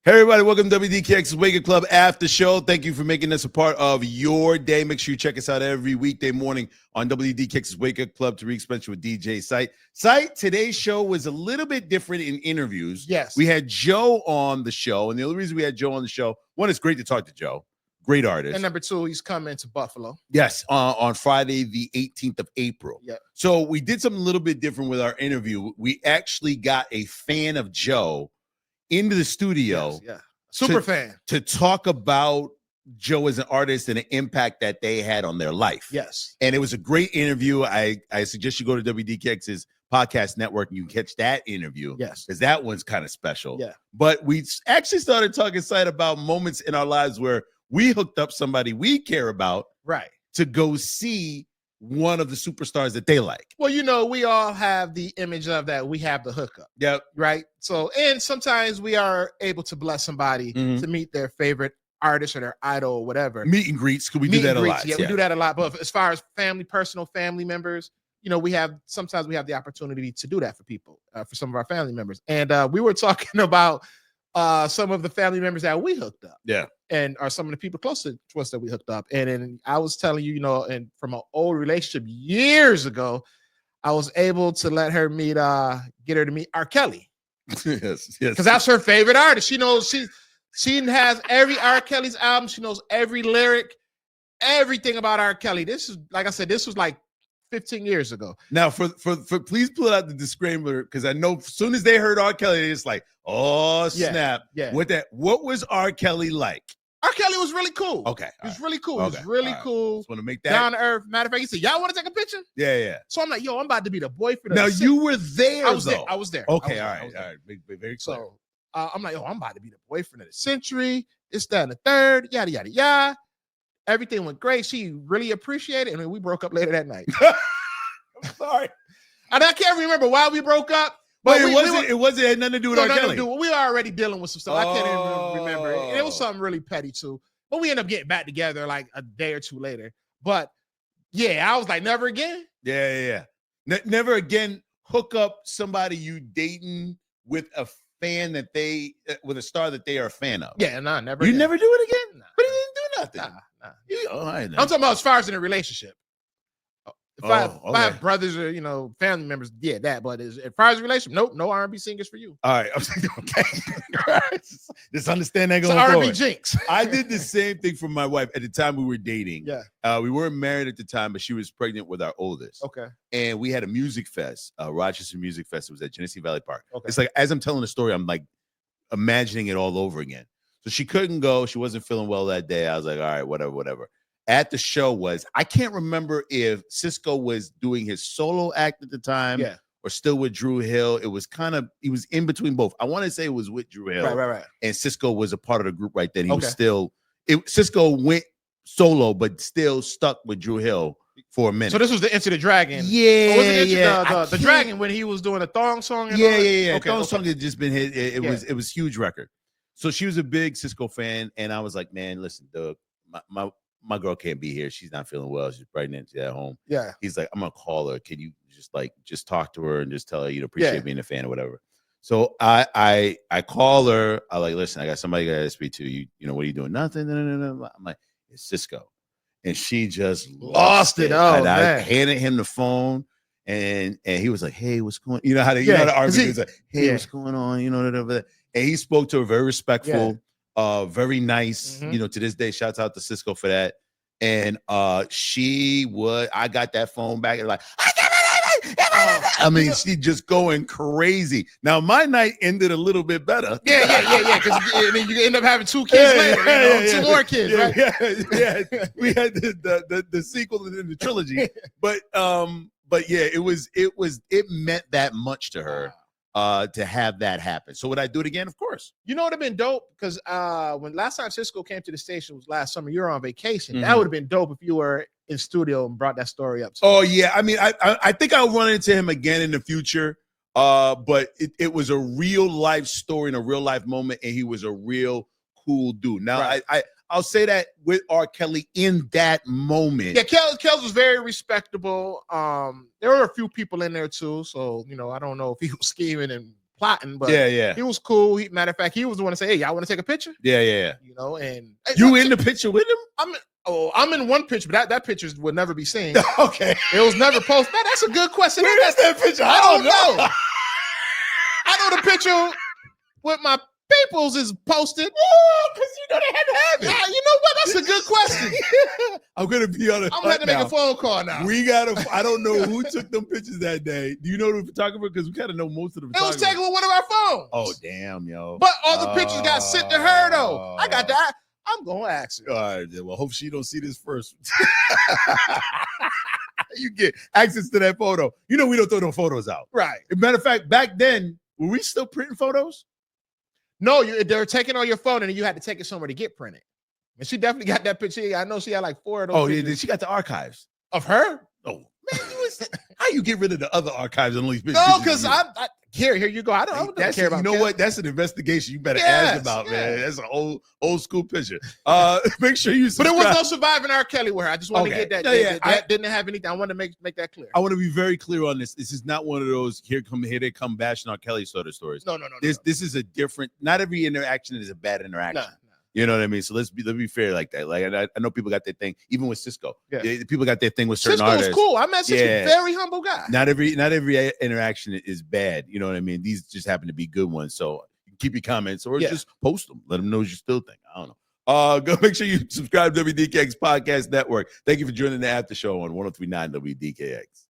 Hey everybody, welcome to WDKX's Wake Up Club After Show. Thank you for making us a part of your day. Make sure you check us out every weekday morning on WDKX's Wake Up Club to re-expense with DJ Sight. Sight, today's show was a little bit different in interviews. Yes. We had Joe on the show, and the only reason we had Joe on the show, one, it's great to talk to Joe. Great artist. And number two, he's coming to Buffalo. Yes, on Friday, the 18th of April. Yeah. So we did something a little bit different with our interview. We actually got a fan of Joe into the studio. Yes, super fan. To talk about Joe as an artist and the impact that they had on their life. Yes. And it was a great interview. I suggest you go to WDKX's podcast network and you can catch that interview. Yes. Because that one's kind of special. Yeah. But we actually started talking Sight about moments in our lives where we hooked up somebody we care about. Right. To go see one of the superstars that they like. Well, you know, we all have the image of that we have the hookup. Yep. Right. So, and sometimes we are able to bless somebody to meet their favorite artist or their idol or whatever. Meet and greets. Could we do that a lot? Yeah, we do that a lot. But as far as personal family members, you know, sometimes we have the opportunity to do that for people, for some of our family members. And we were talking about some of the family members that we hooked up. Yeah. And are some of the people close to us that we hooked up. And then I was telling you, you know, and from an old relationship years ago, I was able to let her get her to meet R. Kelly. Yes. Because that's her favorite artist. She knows she has every R. Kelly's album. She knows every lyric, everything about R. Kelly. This is, like I said, this was like 15 years ago. Now, for please pull out the disclaimer, because I know as soon as they heard R. Kelly, they're just like, oh, snap. Yeah. What was R. Kelly like? R. Kelly was really cool. Okay. He was really cool. Okay. He was really cool. Just want to make that down to earth. Matter of fact, he said, y'all want to take a picture? Yeah. So I'm like, yo, I'm about to be the boyfriend. Now, you were there, I was there. Okay, all right. Very clear. So I'm like, yo, I'm about to be the boyfriend of the century. This, that, and the third. Yada, yada, yada. Everything went great. She really appreciated it. And we broke up later that night. I'm sorry. And I can't remember why we broke up. But it wasn't had nothing to do with R. Kelly. We were already dealing with some stuff. I can't even remember. And it was something really petty too. But we ended up getting back together like a day or two later. But yeah, I was like, never again. Yeah. Never again hook up somebody you dating with a fan with a star that they are a fan of. Yeah, nah, never. You again. never do it again? Nah. But he didn't do nothing. Nah. All right, I'm talking about as far as in a relationship. If I have brothers or, you know, family members, yeah, that. But as far as a relationship, nope, no R&B singers for you. All right. Okay. Just understand that going R&B forward. jinx. I did the same thing for my wife at the time we were dating. Yeah. We weren't married at the time, but she was pregnant with our oldest. Okay. And we had a music fest, Rochester Music Fest. It was at Genesee Valley Park. Okay. It's like, as I'm telling the story, I'm like imagining it all over again. So she couldn't go. She wasn't feeling well that day. I was like, all right, whatever. At the show I can't remember if Cisco was doing his solo act at the time or still with Drew Hill. It was he was in between both. I want to say it was with Drew Hill. Right. And Cisco was a part of the group right then. He was Cisco went solo, but still stuck with Drew Hill for a minute. So this was the Enter the Dragon. Yeah. The Dragon when he was doing a thong song. And Yeah. Okay, thong song had just been hit. It was huge record. So she was a big Cisco fan. And I was like, man, listen, my girl can't be here. She's not feeling well. She's pregnant. She's at home. Yeah. He's like, I'm gonna call her. Can you just talk to her and just tell her, appreciate being a fan or whatever. So I call her. I like, listen, I got somebody I gotta speak to. You know, what are you doing? Nothing. No. I'm like, it's Cisco. And she just lost it. Oh, and man. I handed him the phone and he was like, hey, what's going on? You know how the RV was like, hey, what's going on? You know, whatever. And he spoke to her very respectful. Very nice, you know, to this day, shouts out to Cisco for that. And I got that phone back and like, I mean, she just going crazy. Now, my night ended a little bit better. Yeah. Because then you end up having two kids later, two more kids, right? Yeah. We had the sequel and then the trilogy. But yeah, it meant that much to her. To have that happen. So would I do it again? Of course. You know, it would have been dope because when last time Cisco came to the station was last summer. You were on vacation. That would have been dope if you were in studio and brought that story up. Yeah. I mean, I think I'll run into him again in the future. But it was a real life story and a real life moment, and he was a real cool dude. Now, right. I'll say that with R. Kelly in that moment. Yeah, Kels was very respectable. There were a few people in there too, so you know, I don't know if he was scheming and plotting, but yeah. he was cool. Matter of fact, he was the one to say, "Hey, y'all want to take a picture?" Yeah. You know, and you in the picture with him? I'm in one picture, but that picture would never be seen. Okay, it was never posted. Man, that's a good question. Where is that picture? I don't know. I know the picture with my peoples is posted. Oh, because they had to have it. Yeah, you know what? That's a good question. I'm gonna be on it. I'm gonna have to make a phone call now. I don't know who took them pictures that day. Do you know the photographer? Because we kind of know most of the photographers. It was taken with one of our phones. Oh, damn, yo. But all the pictures got sent to her, though. I got that. I'm going to ask her. All right, well, hope she don't see this first. You get access to that photo. You know we don't throw no photos out. Right. As a matter of fact, back then, were we still printing photos? No, they were taking on your phone, and you had to take it somewhere to get printed. And she definitely got that picture. I know she had like 4 of those. Oh, yeah, she got the archives. Of her? Oh, man, how you get rid of the other archives and all these pictures? No, because here you go. I don't care about. You know what? That's an investigation you better ask about, man. That's an old school picture. Make sure you subscribe. But it was no surviving R. Kelly where I just want to get that. That didn't have anything. I want to make that clear. I want to be very clear on this. This is not one of those here they come bashing R. Kelly sort of stories. No. This is a different. Not every interaction is a bad interaction. No. You know what I mean? So let's be fair like that. Like I know people got their thing, even with Cisco. Yeah. People got their thing with certain Cisco artists. was cool. I met Cisco, very humble guy. Not every interaction is bad. You know what I mean? These just happen to be good ones. So keep your comments or just post them. Let them know what you still think. I don't know. Go make sure you subscribe to WDKX Podcast Network. Thank you for joining the after show on 103.9 WDKX.